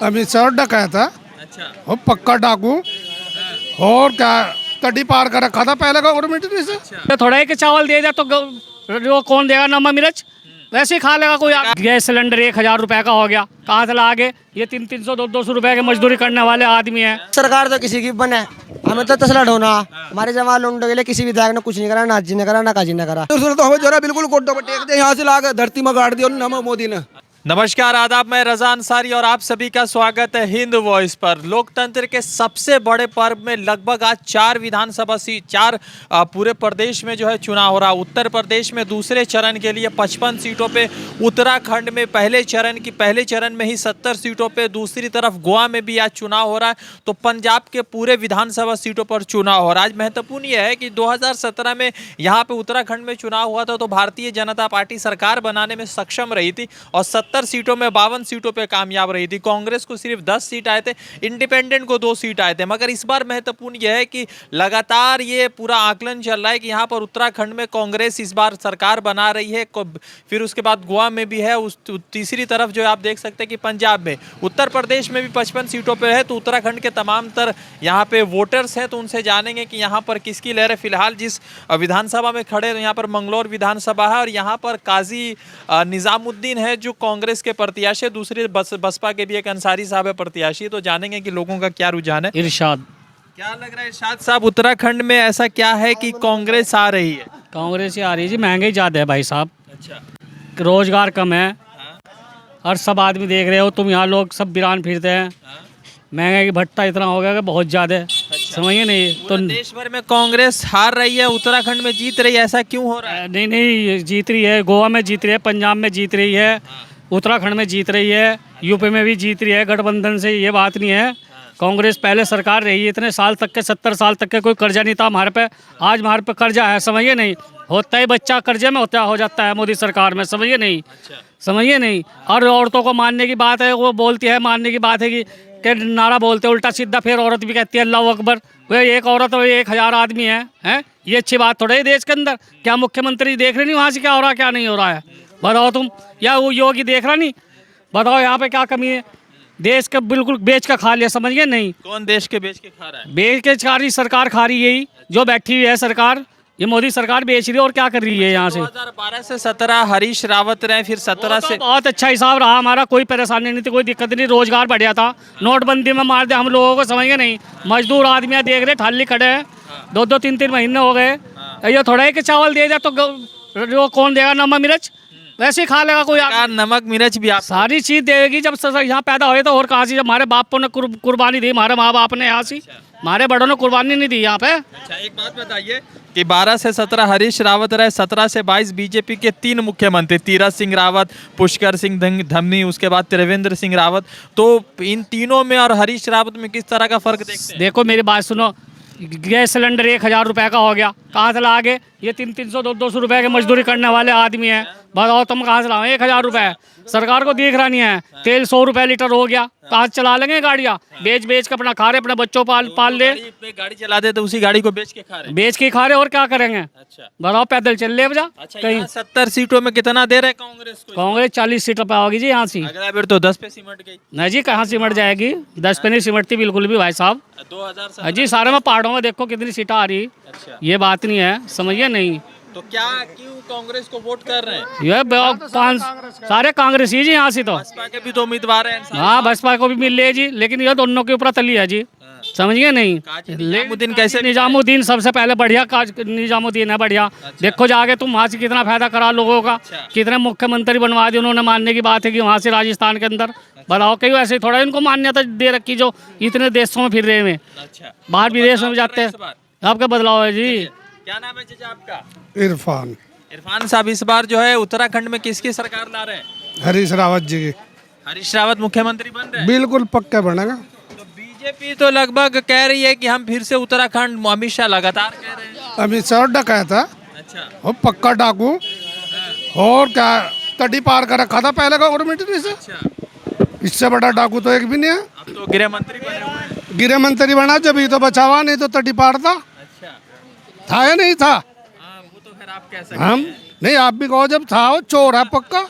अमित शाह डकाया था। अच्छा। वो पक्का डाकू। और क्या, तड़ी पार कर रखा था पहले गवर्नमेंट ने से। तो थोड़ा ही कि चावल दिया जाए तो वो कौन देगा नमक मिर्च, वैसे ही खा लेगा कोई। गैस सिलेंडर 1000 रुपए का हो गया, कहाँ से लागे? ये 300 200 रुपए के मजदूरी करने वाले आदमी हैं। सरकार तो किसी की बने, हमें तो तसला ढोना। हमारे जवान लोगों के लिए किसी विधायक ने कुछ नहीं करा, ना जी ने करा ना काजी ने करा। तो हमें जरा बिल्कुल गोड्डों पर टेक दे, यहाँ से लाकर धरती में गाड़ दिया नमो मोदी ने। नमस्कार, आदाब, मैं रजा अंसारी और आप सभी का स्वागत है हिंद वॉइस पर। लोकतंत्र के सबसे बड़े पर्व में लगभग आज 4 विधानसभा सीट, 4 पूरे प्रदेश में जो है चुनाव हो रहा। उत्तर प्रदेश में दूसरे चरण के लिए 55 सीटों पे, उत्तराखंड में पहले चरण में ही 70 सीटों पे, दूसरी तरफ गोवा में भी आज चुनाव हो रहा है। तो पंजाब के पूरे विधानसभा सीटों पर चुनाव हो रहा है। आज महत्वपूर्ण यह है कि 2017 में यहाँ पे उत्तराखंड में चुनाव हुआ था तो भारतीय जनता पार्टी सरकार बनाने में सक्षम रही थी और 70 सीटों में 52 सीटों पे कामयाब रही थी। कांग्रेस को सिर्फ 10 सीट आए थे, इंडिपेंडेंट को 2 सीट आए थे। मगर इस बार महत्वपूर्ण यह है कि लगातार ये पूरा आकलन चल रहा है कि यहाँ पर उत्तराखंड में कांग्रेस इस बार सरकार बना रही है, फिर उसके बाद गोवा में भी है, उस तीसरी तरफ जो आप देख सकते हैं कि पंजाब में, उत्तर प्रदेश में भी 55 सीटों पर है। तो उत्तराखंड के तमाम यहाँ पे वोटर्स हैं तो उनसे जानेंगे कि यहाँ पर किसकी लहर है। फिलहाल जिस विधानसभा में खड़े तो यहाँ पर मंगलौर विधानसभा है और यहाँ पर काजी निजामुद्दीन है जो कांग्रेस के प्रत्याशी, दूसरे बसपा के भी एक अंसारी साहब है प्रत्याशी। तो जानेंगे कि लोगों का क्या रुझान है। इरशाद, क्या लग रहा है इरशाद साहब, उत्तराखंड में ऐसा क्या है कि कांग्रेस आ रही है? कांग्रेस ही आ रही है जी। महंगाई ज़्यादा है भाई साहब, अच्छा। रोजगार कम है और सब आदमी देख रहे हो तुम, यहाँ लोग सब बिरान फिरते हैं। महंगाई की भट्टा इतना हो गया कि बहुत ज़्यादा है। समझिए नहीं तो देश भर में कांग्रेस हार रही है, उत्तराखंड में जीत रही है, ऐसा क्यों हो रहा है? नहीं जीत रही है, गोवा में जीत रही है, पंजाब में जीत रही है, उत्तराखंड में जीत रही है, यूपी में भी जीत रही है गठबंधन से। ये बात नहीं है। कांग्रेस पहले सरकार रही है, इतने साल तक के 70 साल तक के कोई कर्जा नहीं था हमारे पे। आज हमारे पे कर्जा है, समझिए नहीं। होता ही बच्चा कर्जे में होता हो जाता है मोदी सरकार में, समझिए नहीं। समझिए नहीं। और औरतों को मानने की बात है, वो बोलती है मानने की बात है कि नारा बोलते उल्टा सीधा, फिर औरत भी कहती है अल्लाह अकबर। वह एक औरत और 1000 आदमी है। ये अच्छी बात थोड़ा है देश के अंदर। क्या मुख्यमंत्री देख रहे नहीं वहाँ से क्या हो रहा है क्या नहीं हो रहा है? बताओ तुम, या वो योगी देख रहा नहीं? बताओ यहाँ पे क्या कमी है? देश का बिल्कुल बेच का खा लिया, समझ गए नहीं? कौन देश के बेच के खा रहा है? बेच के खा रही सरकार, खा रही यही जो बैठी हुई है सरकार। ये मोदी सरकार बेच रही है और क्या कर रही है यहाँ से। 2012 से 17 हरीश रावत रहे, फिर 17 से बहुत अच्छा हिसाब रहा हमारा, कोई परेशानी नहीं थी, कोई दिक्कत नहीं, रोजगार बढ़िया था। नोटबंदी में मार दिया हम लोगों को, समझ गए नहीं? मजदूर आदमी देख रहे ठाली खड़े हैं, 2-2 3-3 महीने हो गए। ये थोड़ा ही कि चावल दिया जाए तो वो कौन देगा नमक मिर्च, वैसे ही खा लेगा कोई। नमक मिर्च भी आप सारी चीज देगी जब यहाँ पैदा हुए तो। और कहाँ से? जब हमारे बापों ने कुर्बानी दी, हमारे माँ बाप ने यहाँ से, हमारे बड़ों ने कुर्बानी नहीं दी यहाँ पे। अच्छा, एक बात बताइए कि 12 से 17 हरीश रावत रहे, 17 से 22 बीजेपी के 3 मुख्यमंत्री, तीरथ सिंह रावत, पुष्कर सिंह धमनी, उसके बाद त्रिवेंद्र सिंह रावत। तो इन तीनों में और हरीश रावत में किस तरह का फर्क देखते हैं? देखो मेरी बात सुनो, गैस सिलेंडर 1000 रुपए का हो गया, कहाँ से लागे? ये 300 200 रुपए के मजदूरी करने वाले आदमी हैं। बताओ तुम कहाँ से लाओ 1000 रुपए? सरकार को देख रहा नहीं है। तेल 100 रुपए लीटर हो गया, कहाँ से चला लेंगे गाड़ियाँ? बेच के अपना खा रहे, अपने बच्चों पाल ले। गाड़ी चलाते तो उसी गाड़ी को बेच के खा रहे हैं। बेच के खा रहे और क्या करेंगे? अच्छा, बताओ पैदल चल ले बजा। अच्छा, कहीं 70 सीटों में कितना दे रहे हैं कांग्रेस को? कांग्रेस 40 सीटों पे होगी जी यहाँ से। अगला बार तो 10 पे सिमट गई। नहीं जी, कहाँ सिमट जाएगी? 10 पे नहीं सिमटती बिल्कुल भी भाई साहब। 2000 जी सारे में पहाड़ों में देखो कितनी सीटें आ रही। अच्छा, ये बात नहीं है, समझिए नहीं। तो क्यों कांग्रेस को वोट कर रहे हैं? ये 5 सारे कांग्रेस ही जी यहाँ से तो। बसपा के भी तो उम्मीदवार हैं। हाँ, बसपा को भी मिल रही है जी, लेकिन ये दोनों के ऊपर तली है जी, समझिए नहीं। निजामुद्दीन कैसे? निजामुद्दीन सबसे पहले बढ़िया निजामुद्दीन है, बढ़िया। देखो जाके तुम वहाँ से कितना फायदा करा लोगों का। कितने मुख्यमंत्री बनवा दिए उन्होंने। मानने की बात है कि वहाँ से राजस्थान के अंदर बताओ, कहीं ऐसे थोड़ा इनको मान्यता दे रखी जो इतने देशों में फिर रहे हैं। बाहर विदेश में जाते हैं, आपका बदलाव है जी। क्या नाम है जीजा आपका? इरफान। इरफान साहब, इस बार जो है उत्तराखंड में किसकी सरकार ला रहे हैं? हरीश रावत जी की। हरीश रावत मुख्यमंत्री बन रहे हैं? बिल्कुल पक्का बनेगा। तो बीजेपी तो लगभग कह रही है कि हम फिर से उत्तराखंड, अमित शाह लगातार कह रहे हैं। अमित शाह डकाया था। अच्छा। वो पक्का डाकू। और क्या, तड़ी पार कर रखा था पहले गवर्नमेंट ने से। अच्छा, इससे बड़ा डाकू तो एक भी नहीं है। अब तो गृह मंत्री बने हुए हैं। गृह मंत्री बना जब ही तो बचावा, नहीं तो तड़ी पार था। अच्छा, था या नहीं था? हाँ, वो तो फिर आप कह सकते हम हैं। नहीं, आप भी कहो जब था। वो चोर है पक्का।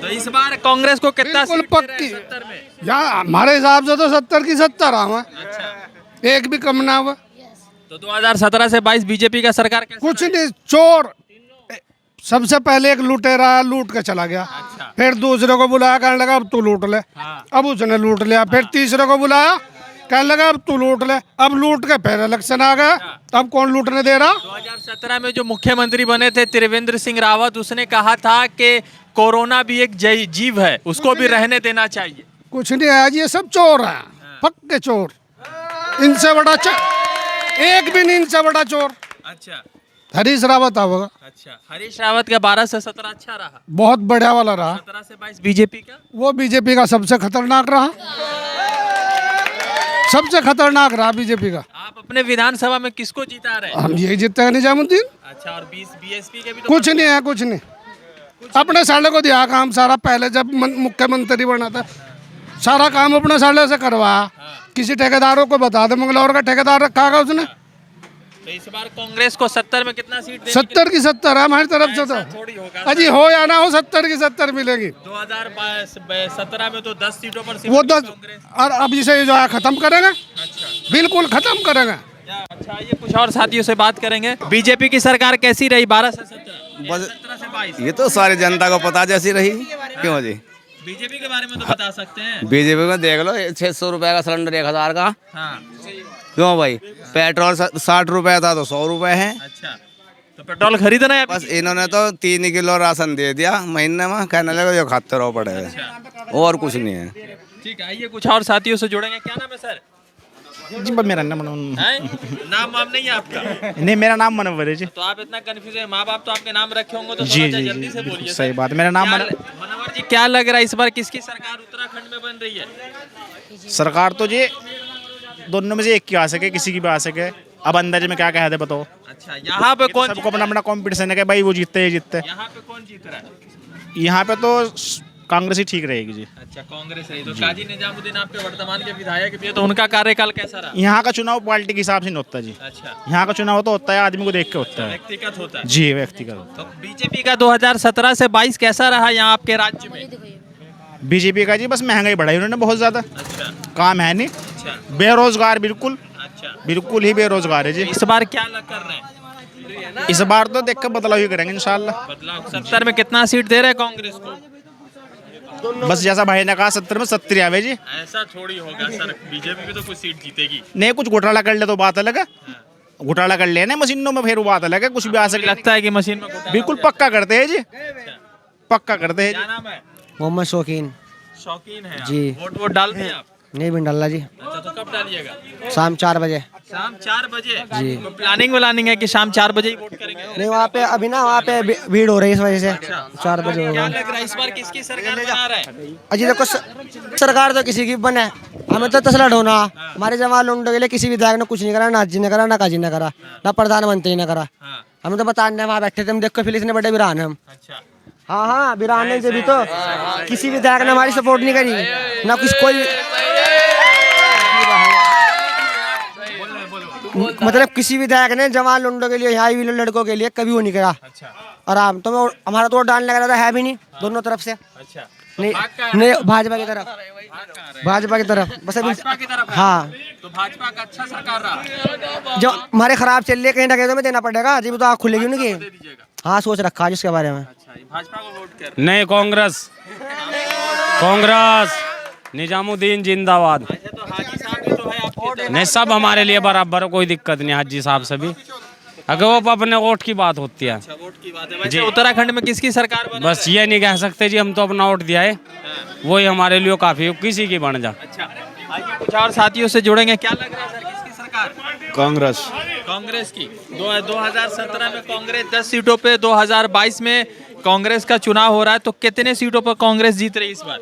तो इस बार कांग्रेस को कितना बिल्कुल सीट दे रहे पक्की। हैं 70 में? यहाँ हमारे हिसाब से तो 70 की 70 आवा, अच्छा, एक भी कम ना हुआ। तो 2017 से 22 बीजेपी का सरकार कैसा कुछ नहीं, चोर सबसे पहले एक लुटेरा लूट के चला गया, फिर दूसरे को बुलाया, कहने लगा अब तू लूट ले, अब उसने लूट लिया, फिर तीसरे को बुलाया, कहने लगा अब तू लूट ले, अब लूट के फिर इलेक्शन आ गया, अब कौन लूटने दे रहा। 2017 में जो मुख्यमंत्री बने थे त्रिवेंद्र सिंह रावत, उसने कहा था कि कोरोना भी एक जीव है, उसको भी रहने देना चाहिए। कुछ नहीं है जी, ये सब चोर हैं, पक्के चोर, इनसे बड़ा एक भी नहीं इनसे बड़ा चोर अच्छा हरीश रावत होगा। अच्छा, हरीश रावत का 12 से 17 अच्छा रहा, बहुत बढ़िया वाला रहा। 17 से 22 बीजेपी का, वो बीजेपी का सबसे खतरनाक रहा, सबसे खतरनाक रहा बीजेपी का। आप अपने विधानसभा में किसको जिता रहे हैं? हम यही जीतते हैं, निजामुद्दीन। अच्छा, और 20 बीएसपी के भी तो कुछ नहीं है, कुछ नहीं, अपने साले को दिया काम सारा, पहले जब मुख्यमंत्री बना था सारा काम अपने साले से करवाया, किसी ठेकेदारों को बता दे, मंगलौर का ठेकेदार रखा है उसने। तो इस बार कांग्रेस को 70 में कितना सीट देने 70 की 70 है हमारी तरफ से, ऐसा तो थोड़ी होगा। अजी हो या ना हो 70 की 70 मिलेगी। 2017 में तो 10 सीटों पर वो सिमटी 10 कांग्रेस। और अब इसे जो है खत्म करेंगे, अच्छा बिल्कुल खत्म करेंगे। अच्छा, ये कुछ और साथियों से बात करेंगे। बीजेपी की सरकार कैसी रही 12 से 17, 17 से 22? ये तो सारी जनता को पता जैसी रही, क्यों जी। बीजेपी के बारे में तो बता सकते हैं। बीजेपी में देख लो 600 रुपए का सिलेंडर 1000 का, हाँ, क्यों भाई। पेट्रोल 60 रुपए था तो 100 रुपए है। अच्छा, तो पेट्रोल खरीदना है बस इन्होंने तो 3 किलो राशन दे दिया महीने में, कहने लगे जो खाते रहो पड़ेगा, और कुछ नहीं है। ठीक है, आइए कुछ और साथियों से जुड़ेंगे। क्या नाम है सर? जी मेरा नाम हैं? नाम वाम नहीं है आपका? नहीं, मेरा नाम मनोवर है जी। तो आप इतना कंफ्यूज है, माँ बाप तो आपके नाम रखे होंगे, तो जी थोड़ा सा जी जल्दी से जी, बोलिए। सही बात। मेरा नाम मनोवर जी, क्या लग रहा है इस बार किसकी सरकार उत्तराखंड में बन रही है? सरकार तो जी दोनों में से एक की आ सके, किसी की भी आ सके। अब अंदाजे में क्या कहा है बताओ। अच्छा, यहाँ पे कौन सबको अपना अपना कॉम्पिटिशन है कि भाई वो जीतते ये जीतते। यहाँ पे कौन जीत रहा है? यहाँ पे तो कांग्रेस ही ठीक रहेगी जी। अच्छा, कांग्रेस रही। तो काजी निजामुद्दीन आपके वर्तमान के विधायक भी है, तो उनका कार्यकाल कैसा रहा? यहाँ का चुनाव पार्टी के हिसाब से नहीं होता जी। अच्छा, यहाँ का चुनाव तो होता है आदमी को देख के होता है व्यक्तिगत होता है। जी, व्यक्तिगत। तो बीजेपी का 2017 से 22 कैसा रहा यहाँ आपके राज्य में? बीजेपी का जी बस महंगाई बढ़ाई उन्होंने बहुत ज्यादा, अच्छा काम है नहीं, अच्छा बेरोजगार बिल्कुल अच्छा, बिल्कुल ही बेरोजगार है जी। इस बार क्या लग कर रहे हैं? इस बार तो देख कर बदलाव ही करेंगे इंशाल्लाह। बदलाव 70 में कितना सीट दे रहे हैं कांग्रेस को? बस जैसा भाई ने कहा 70 में 70 आवे जी। ऐसा थोड़ी होगा सर, बीजेपी भी तो कुछ सीट जीतेगी। नहीं, कुछ घोटाला कर ले तो बात अलग है, घोटाला कर लेना मशीनों में फिर वो बात अलग है, कुछ भी आ सके। लगता है कि मशीन में घोटाला बिल्कुल होगा। पक्का करते हैं जी, पक्का करते हैं क्या जी। नाम है? मोहम्मद शौकीन। शौकीन है आप? जी। वोट डाल दिए आप? नहीं भी डाला जी, अच्छा, तो कब डालिएगा? शाम 4 बजे। शाम 4 बजे? जी। तो प्लानिंग है कि शाम 4 बजे ही वोट करेंगे? नहीं, वहाँ पे अभी ना वहाँ पे भीड़ हो रही है, इस वजह से 4 बजे क्या होगा। लग रहा है इस बार किसकी सरकार बना रहा है? अजी देखो सरकार तो किसी की बने, हमें तो तसला ढोना। हमारे जवान लोगों के लिए किसी विधायक ने कुछ नहीं करा, ना जी ने करा, ना काजी ने करा, ना प्रधानमंत्री ने करा। हाँ, हमें तो बताने वहाँ बैठे थे, हम देखो फिर इतने बड़े वीरान हम। अच्छा, हाँ हाँ, वीरान ने भी तो किसी विधायक ने हमारी सपोर्ट नहीं करी, ना कुछ कोई, मतलब किसी विधायक ने जवान लुंडों के लिए, यहाँ भी लड़कों के लिए कभी वो नहीं करा। अच्छा आराम तो हमारा तो डालने लगा था, है भी नहीं दोनों तरफ से। अच्छा, नहीं नहीं, भाजपा की तरफ, भाजपा की तरफ बस अभी। भाजपा की तरफ है? हाँ, तो भाजपा का अच्छा सरकार रहा, जो हमारे खराब चल रही है कहीं ना कहीं तो हमें देना पड़ेगा जी, तो आँख खुलेगी उनकी। दे दीजिएगा। हाँ, सोच रखा है जिसके बारे में। अच्छा, ये भाजपा को वोट कर। नहीं, कांग्रेस, कांग्रेस, निजामुद्दीन जिंदाबाद। अच्छा, तो हाजी साहब भी तो है आपके? नहीं, सब हमारे लिए बराबर, कोई दिक्कत नहीं हाजी साहब से भी, अगर वो अपने वोट की बात होती है। अच्छा, वोट की बात है। वैसे उत्तराखंड में किसकी सरकार बना? बस ये नहीं कह सकते जी, हम तो अपना वोट दिया है, वही हमारे लिए काफी, किसी की बन जा। अच्छा, आइए कुछ और साथियों से जुड़ेंगे। क्या लग रहा है सर किसकी सरकार? कांग्रेस। कांग्रेस की। 2017 में कांग्रेस 10 सीटों पे, 2022 में कांग्रेस का चुनाव हो रहा है, तो कितने सीटों पर कांग्रेस जीत रही है इस बार?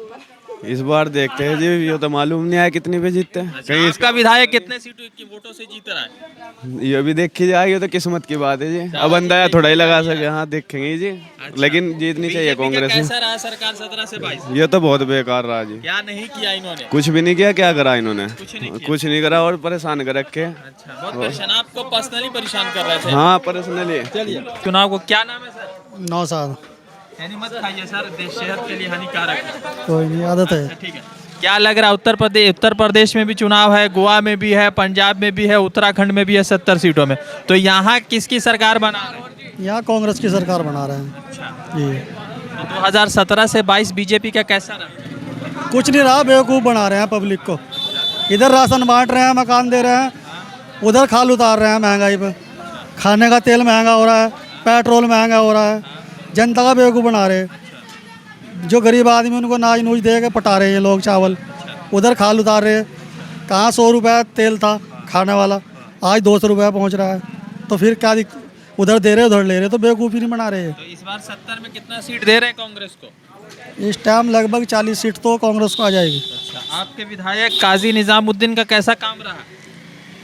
इस बार देखते हैं जी, ये तो मालूम नहीं है कितनी पे जीतते हैं। अच्छा, आपका विधायक कितने सीटों की वोटों से जीत रहा है? ये भी देखी जाएगी, तो किस्मत की बात है जी, अब अंदाजा थोड़ा ही लगा सके। हाँ, देखेंगे जी, लेकिन जीतनी चाहिए बीजेपी का कांग्रेस। कैसा रहा सरकार 17 से 22? ये तो बहुत बेकार रहा जी, क्या नहीं किया इन्होंने? कुछ भी नहीं किया। क्या करा इन्होंने? कुछ नहीं किया। कुछ नहीं करा और परेशान कर रखे। अच्छा, बहुत परेशान, आपको पर्सनली परेशान कर रहे थे? हाँ, पर्सनली। चलिए, चुनाव को क्या नाम है सर? नौसाद। यानी मत खाइए सर, सेहत के लिए हानिकारक है। कोई नहीं, आदत है। ठीक है, क्या लग रहा है उत्तर प्रदेश में भी चुनाव है, गोवा में भी है, पंजाब में भी है, उत्तराखंड में भी है 70 सीटों में, तो यहाँ किसकी सरकार बना रहे हैं? यहाँ कांग्रेस की सरकार बना रहे हैं। अच्छा, जी, तो 2017 से 22 बीजेपी का कैसा रहा? कुछ नहीं रहा, बेवकूफ़ बना रहे हैं पब्लिक को। इधर राशन बांट रहे हैं, मकान दे रहे हैं, उधर खाल उतार रहे हैं महंगाई पे। खाने का तेल महंगा हो रहा है, पेट्रोल महंगा हो रहा है, जनता का बेवकूफ़ बना रहे हैं। जो गरीब आदमी उनको नाज नूज दे के पटा रहे हैं लोग चावल, उधर खाल उतार रहे हैं। कहाँ 100 रुपये तेल था खाने वाला, आज 200 रुपये पहुँच रहा है। तो फिर क्या उधर दे रहे उधर ले रहे, तो बेवकूफ़ी नहीं बना रहे हैं। तो इस बार 70 में कितना सीट दे रहे हैं कांग्रेस को? इस टाइम लगभग 40 सीट तो कांग्रेस को आ जाएगी। अच्छा, आपके विधायक काजी निजामुद्दीन का कैसा काम रहा?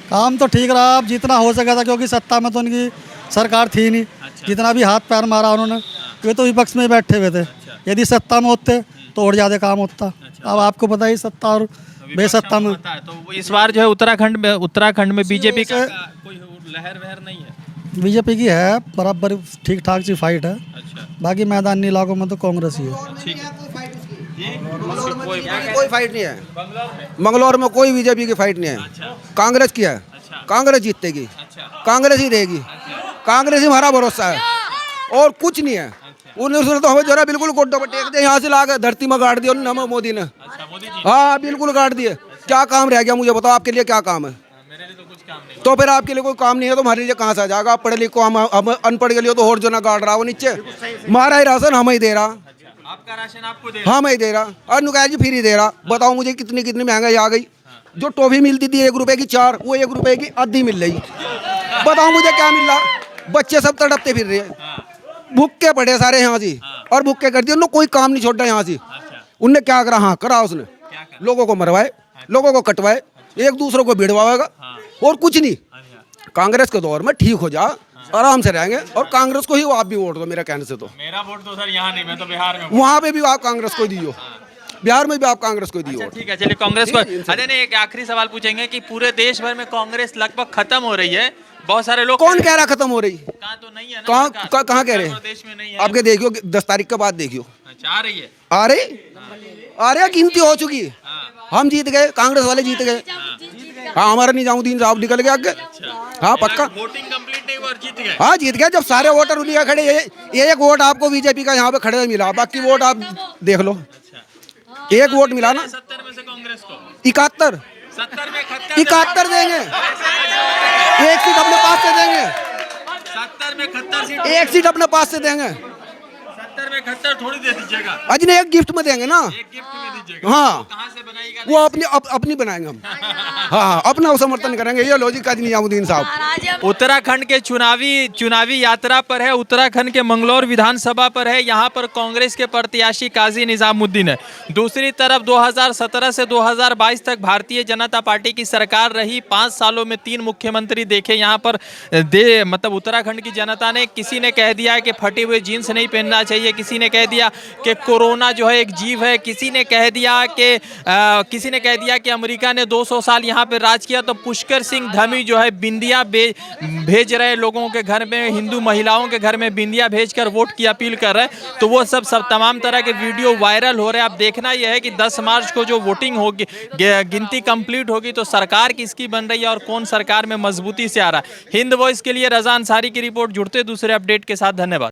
काम तो ठीक रहा, अब जितना हो सका था, क्योंकि सत्ता में तो उनकी सरकार थी नहीं। जितना भी हाथ पैर मारा उन्होंने, वे तो विपक्ष में बैठे हुए थे। यदि सत्ता में होते तो और ज़्यादा काम होता। अब आपको पता ही सत्ता और बेसत्ता में। तो इस बार जो है उत्तराखंड में बीजेपी का कोई लहर वहर नहीं है? बीजेपी की है, बराबर ठीक ठाक सी फाइट है। अच्छा, बाकी मैदानी इलाकों में तो कांग्रेस ही है। ठीक है। कोई फाइट नहीं है मंगलौर में, कोई बीजेपी की फाइट नहीं है। कांग्रेस की है, कांग्रेस जीतेगी, कांग्रेस ही देगी, कांग्रेस ही हमारा भरोसा है और कुछ नहीं है। उन्होंने तो हमें जरा बिल्कुल गोड्डों पर टेक दिया, यहाँ से ला के धरती में गाड़ दिया उन्होंने, मोदी ने। हाँ बिल्कुल गाड़ दिए। क्या काम रह गया मुझे बताओ, आपके लिए क्या काम है? मेरे लिए तो कुछ काम नहीं। तो फिर आपके लिए कोई काम नहीं है तो हमारे लिए कहाँ से आ जाएगा? आप पढ़े लिखो, हम अनपढ़ के लिए तो और जो ना गाड़ रहा वो नीचे। हमारा ही राशन हम ही दे रहा, आपका राशन आपको दे हम ही दे रहा, और नुकाया जी फ्री दे रहा। बताओ मुझे कितनी कितनी महंगाई आ गई। जो टॉफी मिलती थी 1 रुपए की 4, वो 1 रुपए की आधी मिल रही। बताओ मुझे क्या मिल रहा? बच्चे सब तड़पते फिर रहे, भूखे पड़े सारे यहाँ से, और भूखे कर दिए उन्होंने, कोई काम नहीं छोड़ा यहाँ से। उनने क्या करा? हाँ करा उसने, लोगों को मरवाए, लोगों को कटवाए, एक दूसरे को भिड़वाएगा और कुछ नहीं। कांग्रेस के दौर में ठीक हो जा, आराम से रहेंगे, और कांग्रेस को ही आप भी वोट दो मेरा कहने से। तो मेरा वोट तो सर यहाँ नहीं, मैं तो बिहार में। वहाँ पे भी आप कांग्रेस को दियो, बिहार में भी आप कांग्रेस को दियो। ठीक है, चलिए कांग्रेस को। अरे नहीं, एक आखिरी सवाल पूछेंगे कि पूरे देश भर में कांग्रेस लगभग खत्म हो रही है, बहुत सारे लोग। कौन कह रहा खत्म हो रही? कहाँ तो नहीं है ना, कहाँ कह रहे हैं? देश में नहीं है। आपके देखियो 10 तारीख के बाद देखियो। अच्छा, आ रही है? आ रहे गिनती हो चुकी है। हम जीत गए, कांग्रेस वाले जीत गए। हाँ हमारा निजामुद्दीन साहब निकल गए आगे। हाँ पक्का वोटिंग कंप्लीट नहीं हुआ और जीत गए। हाँ जीत गए, जब सारे वोटर उन्हीं खड़े। ये एक वोट आपको बीजेपी का यहाँ पे खड़े मिला, बाकी वोट आप देख लो। एक वोट मिला ना 70 में से कांग्रेस को 71 70 में 71 देंगे, एक सीट अपने पास से देंगे, 70 में 71 सीट, एक सीट अपने पास से देंगे। 70 में 71 थोड़ी दे दीजिएगा, अजने एक गिफ्ट में देंगे ना। एक गिफ्ट में दीजिएगा। हाँ कहाँ से बनाएगा? वो अपनी बनाएंगे हम। हाँ अपना समर्थन करेंगे, ये लॉजिक काजी निजामुद्दीन साहब। उत्तराखंड के चुनावी यात्रा पर है, उत्तराखंड के मंगलौर विधानसभा पर है। यहाँ पर कांग्रेस के प्रत्याशी काजी निजामुद्दीन है। दूसरी तरफ 2017 से 2022 तक भारतीय जनता पार्टी की सरकार रही। 5 सालों में 3 मुख्यमंत्री देखे यहाँ पर। मतलब उत्तराखंड की जनता ने, किसी ने कह दिया कि फटे हुए जीन्स नहीं पहनना चाहिए, किसी ने कह दिया कि कोरोना जो है एक जीव है, किसी ने कह दिया कि अमेरिका ने 200 साल यहाँ पे राज किया। तो पुष्कर सिंह धामी जो है बिंदिया भेज रहे लोगों के घर में, हिंदू महिलाओं के घर में बिंदिया भेजकर वोट की अपील कर रहे हैं। तो वो सब तमाम तरह के वीडियो वायरल हो रहे हैं। अब देखना यह है कि 10 मार्च को जो वोटिंग होगी, गिनती कंप्लीट होगी, तो सरकार किसकी बन रही है और कौन सरकार में मजबूती से आ रहा है। हिंद वॉइस के लिए रजा अंसारी की रिपोर्ट। जुड़ते दूसरे अपडेट के साथ, धन्यवाद।